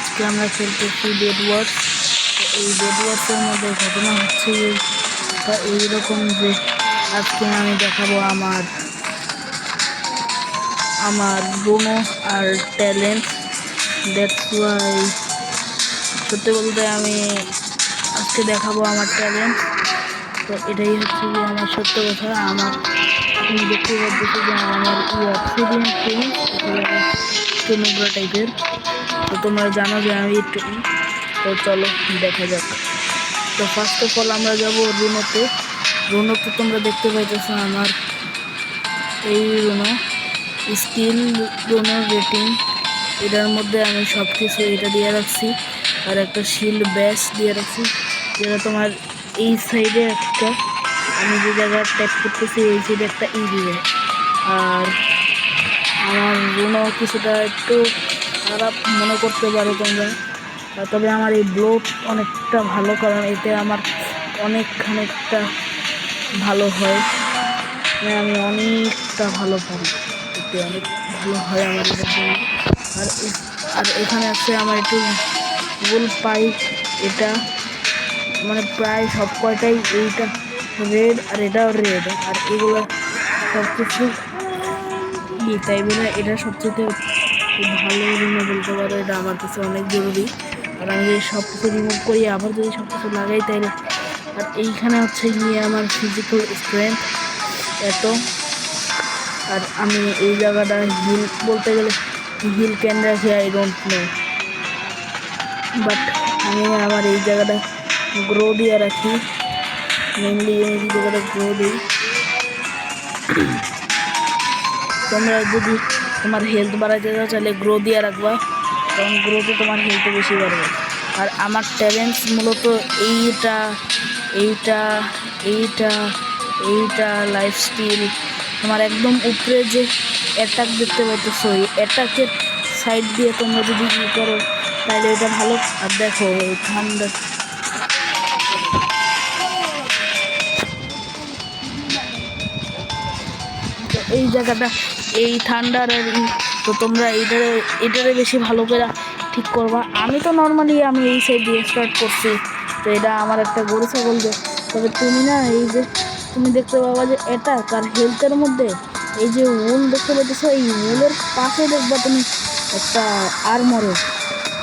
আজকে আমরা খেলতেছি বেড ওয়ার্স। এই বেড ওয়ার্সের মধ্যে ঘটনা হচ্ছে এইরকম যে আজকে আমি দেখাবো আমার রুনো আর ট্যালেন্ট। দ্যাটস ওয়াই সত্যি বলতে আমি আজকে দেখাবো আমার ট্যালেন্ট। তো এটাই হচ্ছে যে আমার সত্য কথা। আপনি দেখতে পাচ্ছি যে আমার অবসিডিয়ান ফেস একটু নোংরা টাইপের। তো তোমরা জানো যে আমি একটু তো চলো দেখা যাক। তো ফার্স্ট অফ অল আমরা যাবো রুনোতে। তোমরা দেখতে পাইতেছো আমার এই রুনো স্কিল রুনো রেটিং, এটার মধ্যে আমি সব কিছু এটা দিয়ে রাখছি। আর একটা শিল্ড ব্যাস দিয়ে রাখছি, যেটা তোমার এই সাইডে একটা, আমি যে জায়গায় ট্যাপ করতেছি এই সাইডে একটা দিবে। আর আমার রুনো কিছুটা একটু খারাপ মনে করতে পারো তোমরা, তবে আমার এই ব্লোড অনেকটা ভালো, কারণ এতে আমার খানিকটা ভালো হয়। আমি অনেকটা ভালো পারি, এতে অনেক ভালো হয় আমার এটার জন্য। আর এখানে আছে আমার একটু গোল পাই, এটা মানে প্রায় সব কয়টাই এইটা রেড, আর এটাও রেড, আর এগুলো সব কিছু তাই বলে এটা সবচেয়ে ভালো রিমুভ বলতে পারো। এটা আমার কাছে অনেক জরুরি। আর আমি যদি সব কিছু রিমুভ করি আবার যদি সব কিছু লাগাই তাইলে। আর এইখানে হচ্ছে গিয়ে আমার ফিজিক্যাল স্ট্রেংথ এত। আর আমি এই জায়গাটা হিল বলতে গেলে হিল ক্যান রাখি, আই ডোন্ট নো, বাট আমি আমার এই জায়গাটা গ্রো দিয়ে রাখি। মেনলি এই জায়গাটা গ্রো দিই। তোমরা যদি তোমার হেলথ বাড়াইতে চাও তাহলে গ্রো দিয়ে রাখবা, কারণ গ্রোতে তোমার হেলথ বেশি বাড়বে। আর আমার ট্যালেন্টস মূলত এইটা এইটা এইটা এইটা লাইফ স্টিল। তোমার একদম উপরে যে অ্যাটাক দেখতে পাইতেছো, এই অ্যাটাকের সাইড দিয়ে তোমরা যদি ই করো তাহলে এটা ভালো। আর দেখো এই ঠান্ডা এই জায়গাটা এই ঠান্ডার আর তো তোমরা এটারে বেশি ভালো করে ঠিক করবা। আমি তো নর্মালি আমি এই সাইড দিয়ে স্টার্ট করছি, তো এটা আমার একটা গরু ছাগল যে। তবে তুমি না এই যে তুমি দেখতে পাবা যে অ্যাটাক আর হেলথের মধ্যে এই যে উল দেখতে পাইতেছো, এই উলের পাশে দেখবা তুমি একটা আর্মরের,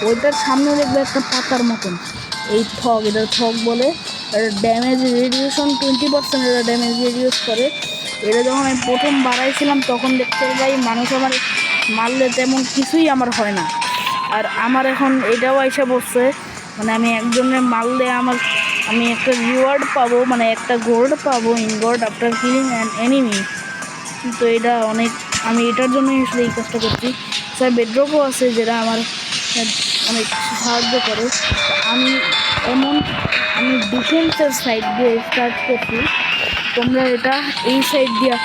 ওইটার সামনে দেখবে একটা পাতার মতন এই থক, এটা থক বলে। ড্যামেজ রেডিয়েশন 20% এটা ড্যামেজ রিডিউস করে। এটা যখন আমি প্রথম বাড়াইছিলাম তখন দেখতে পাই মানুষ আমার মারলে তেমন কিছুই আমার হয় না। আর আমার এখন এটাও এসে বসছে, মানে আমি একজনের মারলে আমি একটা রিওয়ার্ড পাবো, মানে একটা গোল্ড পাবো in gold after killing an enemy. তো এটা অনেক, আমি এটার জন্যই আসলে এই কাজটা করছি। স্যার বেডরকও আছে যেটা আমার অনেক সাহায্য করে। আমি ডিফেন্সের সাইড দিয়ে স্টার্ট করছি। তোমরা এটা এই সাইড দিয়ে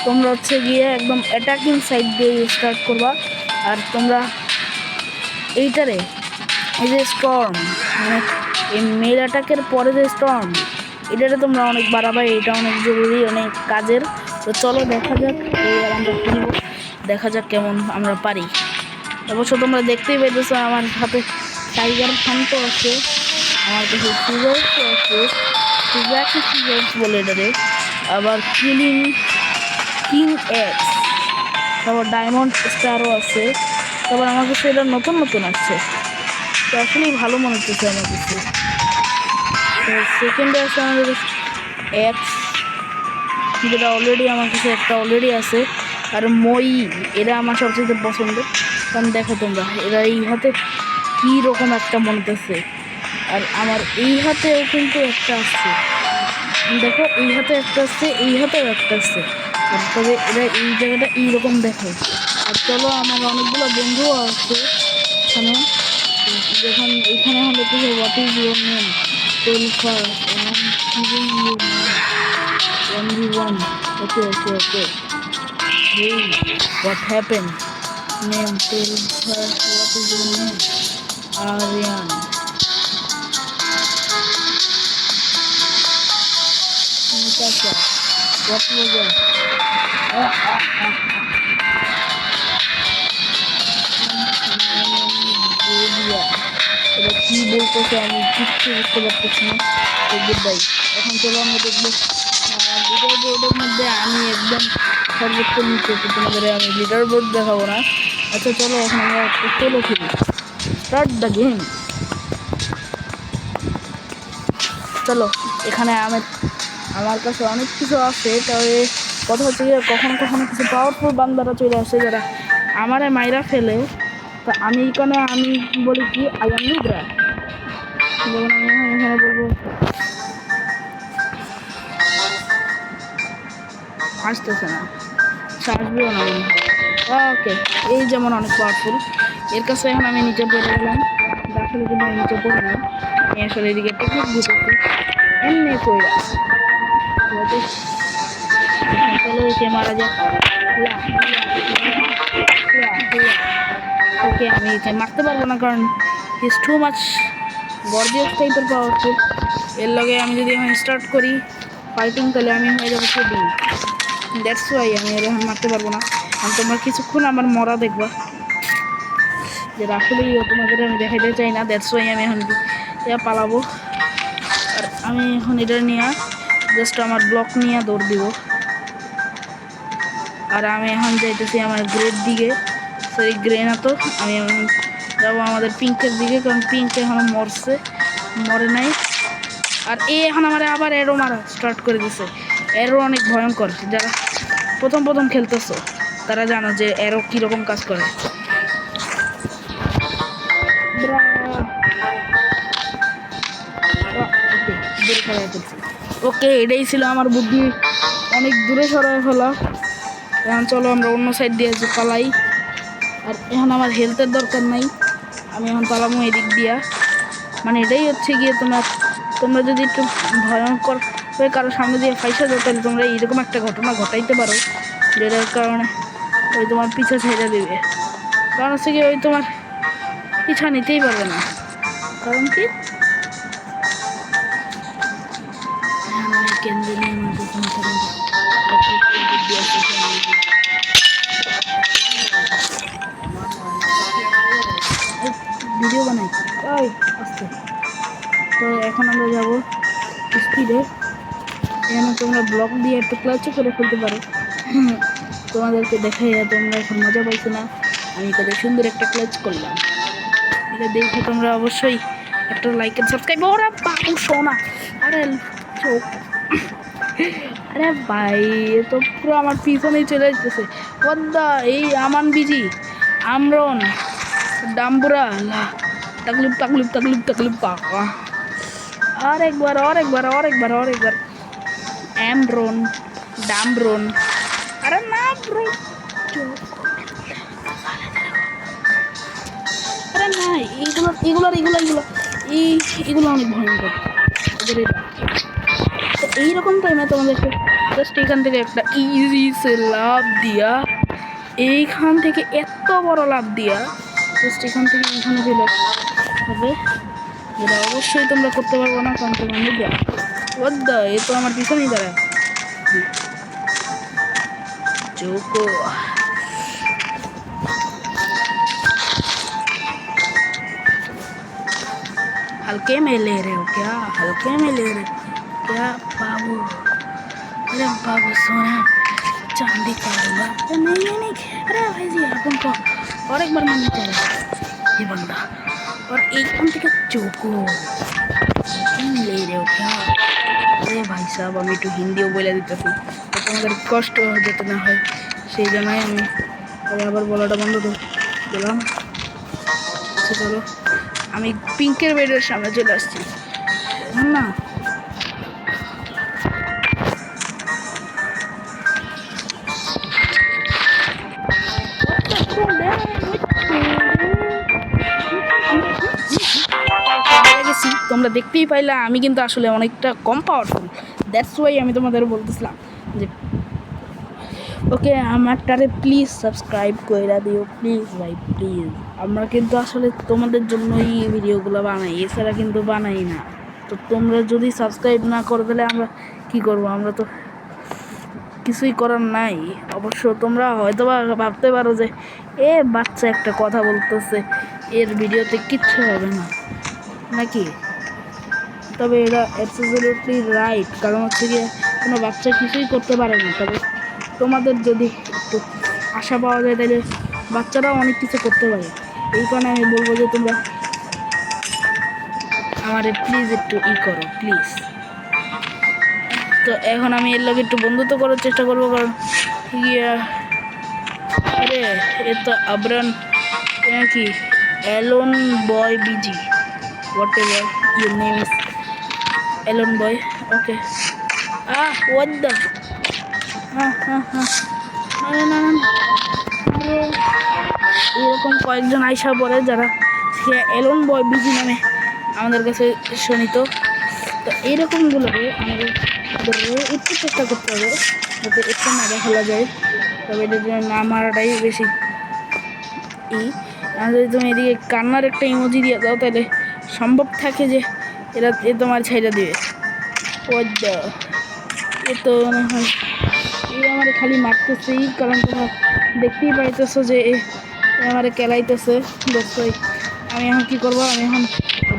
তোমরা হচ্ছে গিয়ে একদম অ্যাটাকিং সাইড দিয়ে স্টার্ট করবা। আর তোমরা এইটারে এই যে স্টর্ম, মানে এই মেল অ্যাটাকের পরে যে স্টর্ম, এটারে তোমরা অনেক বাড়াবা। এটা অনেক জরুরি, অনেক কাজের। তো চলো দেখা যাক, এবার আমরা খেলবো, দেখা যাক কেমন আমরা পারি। অবশ্য তোমরা দেখতেই পেতেছো আমার হাতে টাইগার ফান্ট আছে, আমার কাছে সিজার্সও আছে, সিজাকি সিজার্স বলে এটারে। আবার কিং এক্স, তারপর ডায়মন্ড স্টারও আছে। তারপর আমার কাছে এটা নতুন আসছে, তো আসলেই ভালো মনে হচ্ছে আমার কাছে। তো সেকেন্ডে আছে আমাদের এক্স, যেটা অলরেডি আমার কাছে একটা অলরেডি আছে। আর মই, এরা আমার সবচেয়ে পছন্দ, কারণ দেখো তোমরা এরা এই হাতে কী রকম একটা মনতেছে। আর আমার এই হাতেও কিন্তু একটা আসছে, দেখো এই হাতে একটা আসছে, এই হাতেও একটা আসছে। আর তবে এরা এই জায়গাটা এইরকম দেখে। আর চলো আমার অনেকগুলো বন্ধুও আছে এখানে, যখন এখানে হলে তো what is your name, tell first and giving your name 1v1. Okay. Hey, what happened? Name, tell first what is your name? Aryan. Natasha. What was that? My name is Julia. এরা কী বলতেছে আমি কিচ্ছু বুঝতে পারতেছি না। তো good bye. এখন চলো আমরা দেখবো লিডার বোর্ডের মধ্যে আমি একদম সর্বোচ্চ নিচে, তো তোমাদের আমি লিডার বোর্ড দেখাবো না। আচ্ছা চলো এখন আমরা একটা সোলো খেলি। Start the game. চলো এখানে আমার কাছে অনেক কিছু আছে, তবে কথা হচ্ছে গিয়ে কখনো কখনো কিছু পাওয়ারফুল বান্দারা চলে আসে যারা আমারে মাইরা ফেলে। তো আমি এখানে বলি কি আই এম লিডার। যেমন আমি এখানে বলবো আসতেছে না, আসবেও না মনে হয়। ওকে, এই যেমন অনেক পাওয়ারফুল, এর কাছে এখন আমি নিচে পড়ে গেলাম। আসলে কিন্তু আমি নিচে পড়ে না, আমি আসলে এদিকে টেকনিক দিতেছি এমনি কইরা। চলো একে মারা যাক। ওকে আমি একে মারতে পারবো না কারণ ইজ টু মাচ গর্জিয়াস টাইপের পাওয়ারফুল। এর লগে আমি যদি এখন স্টার্ট করি ফাইটিং তাহলে আমি হয়ে যাবো শুটিং। দ্যাটস ওয়াই আমি এর এখন মারতে পারবো না। কারণ তোমরা কিছুক্ষণ আমার মরা দেখবা, যে আসলেই তোমাদের আমি দেখাইতে চাই না। দ্যাটস ওয়াই আমি এখন পালাবো। আর আমি এখন এটা নিয়ে জাস্ট আমার ব্লক নিয়ে দৌড় দিব। আর আমি এখন যাইতেছি আমার গ্রেড দিকে, সরি গ্রে না তো, আমি এখন যাবো আমাদের পিঙ্কের দিকে, কারণ পিঙ্ক এখনো মরে নাই। আর এখন আমার আবার এরো মারা স্টার্ট করে দিছে। এরো অনেক ভয়ঙ্কর, যারা প্রথম খেলতেছো তারা জানো যে এরো কীরকম কাজ করে। ওকে, এটাই ছিল আমার বুদ্ধি, অনেক দূরে সরাই ফেলা। এখন চলো আমরা অন্য সাইড দিয়ে পালাই। আর এখন আমার হেলথের দরকার নাই, আমি এখন পালামো এদিক দিয়া। মানে এটাই হচ্ছে গিয়ে তোমরা যদি একটু ভয়ঙ্কর হয়ে কারোর সামনে দিয়ে ফাইসা যাও তাহলে তোমরা এইরকম একটা ঘটনা ঘটাইতে পারো, যেটার কারণে ওই তোমার পিছা ছেড়ে দেবে। কারণ হচ্ছে কি ওই তোমার পিছা নিতেই পারবে না। কারণ কি কেন্দ্রে নিয়ে ভিডিও বানাই আসতে। তো এখন আমরা যাবো স্পিডে। এখানে তোমরা ব্লক দিয়ে একটু ক্লাচও করে ফেলতে পারো। তোমাদেরকে দেখাই তোমরা এখন মজা পাইছো না, আমি তাদের সুন্দর একটা ক্লাচ করলাম। এটা দেখে তোমরা অবশ্যই একটা লাইক এন্ড সাবস্ক্রাইব। ওরা বাবু শোনা, আরে চোখ, আরে ভাই তো পুরো আমার পিছনেই চলে আসতেছে। পদ্মা এই আমান বিজি আমরন ডাম্বুরা তাকলুপ পাকা। আরেকবার আমরন ডামরন। আরে না ব্রো, আরে না এগুলো অনেক ভয়ঙ্কর। তো এইরকম টাইমে তোমাদেরকে জাস্ট এখান থেকে একটা ইজি সে লাভ দিয়া, এইখান থেকে এত বড় লাভ দিয়া জাস্ট এখান থেকে এখানে চলে হবে, যেটা অবশ্যই তোমরা করতে পারবো না কারণ তোমার মধ্যে বদ্দা এ তো আমার পিছনেই দাঁড়ায়। চোখো हल्के में ले रहे हो क्या, हल्के में ले रहे हो क्या बाबू? अरे बाबू सोना चांदी का होगा। नहीं अरे भाई जी अपन को और एक बार मारना चाहिए ये बंदा। और एकदम থেকে চোখো ले रहे हो क्या? अरे भाई साहब আমি একটু হিন্দিও বলে দিতেছি তোমাদের কষ্ট যাতে না হয়, সেই জন্যই আমি আবার বলাটা বন্ধ করে দিলাম। চলো আমি পিঙ্কের বেডের সামনে চলে আসছি না। তোমরা দেখতেই পাইলা আমি কিন্তু আসলে অনেকটা কম পাওয়ারফুল। দ্যাটস ওয়াই আমি তোমাদের বলতেছিলাম যে ওকে আমারটারে প্লিজ সাবস্ক্রাইব করে দিও প্লিজ ভাই প্লিজ। আমরা কিন্তু আসলে তোমাদের জন্যই এই ভিডিওগুলো বানাই, এছাড়া কিন্তু বানাই না। তো তোমরা যদি সাবস্ক্রাইব না করো তাহলে আমরা কী করবো? আমরা তো কিছুই করার নাই। অবশ্য তোমরা হয়তো ভাবতে পারো যে বাচ্চা একটা কথা বলতেছে, এর ভিডিওতে কিচ্ছু হবে না। নাকি? তবে এরা অ্যাবসলিউটলি রাইট, কারণ হচ্ছে গিয়ে কোনো বাচ্চা কিছুই করতে পারে না। তবে তোমাদের যদি একটু আশা পাওয়া যায় তাহলে বাচ্চারাও অনেক কিছু করতে পারে। এই কারণে আমি বলবো যে তোমরা আমারে প্লিজ একটু করো প্লিজ। তো এখন আমি এর লোক একটু বন্ধুত্ব করার চেষ্টা করবো, কারণ ইয়া আরে এ তো আবরান কি Alan boy busy, whatever your name is Alan boy. Okay what the হ্যাঁ হ্যাঁ হ্যাঁ না না না এরকম কয়েকজন আইসা পড়ে যারা সে অ্যালন বয় বিজি নামে আমাদের কাছে শোনিত। তো এইরকমগুলোকে আমাদের একটু চেষ্টা করতে হবে যাতে একটু না ফেলা যায়। তবে এটার জন্য না মারাটাই বেশি আর যদি তুমি এদিকে কান্নার একটা ইমোজি দিয়ে দাও তাহলে সম্ভব থাকে যে এ তোমার ছাইটা দিবে। এ তো মনে হয় আমার খালি মারতেছেই, কারণ তোমার দেখতেই পাইতেছো যে আমার কেলাইতেছে। দোস্তই আমি এখন কী করবো, আমি এখন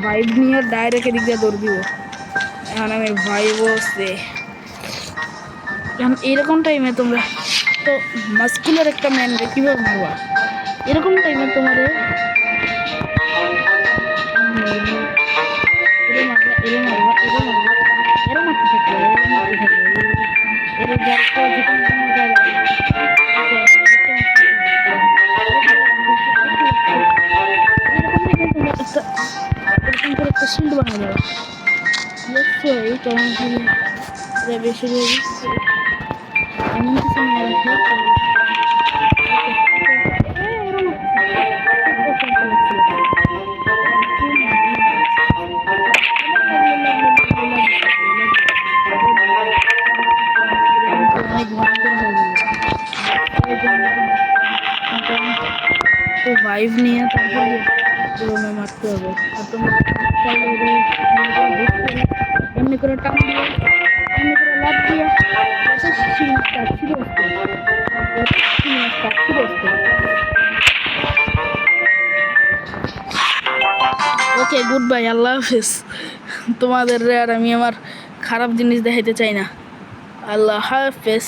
ভাইব নিয়ে ডাইরেক্ট এদিক দিয়ে দৌড় দিব। এখন আমি ভাইব সে এখন এইরকম টাইমে তোমরা তো মাস্কুলার একটা ম্যানরে কীভাবে মারবা, এরকম টাইমে তোমার একটা শিল্ড বানানো যাবে নিশ্চয়ই, কারণ বেশিরভাগই এমন কিছু নিয়ে রাখি। তো ভাইভ নিয়ে তারপরে মারতে হবে। আর তোমরা এমনি করে টান দিয়ে এমনি করে লাভ দিয়ে ওকে গুড বাই, আল্লাহ হাফিজ। তোমাদের আর আমি আমার খারাপ জিনিস দেখাইতে চাই না। আল্লাহ হাফেজ।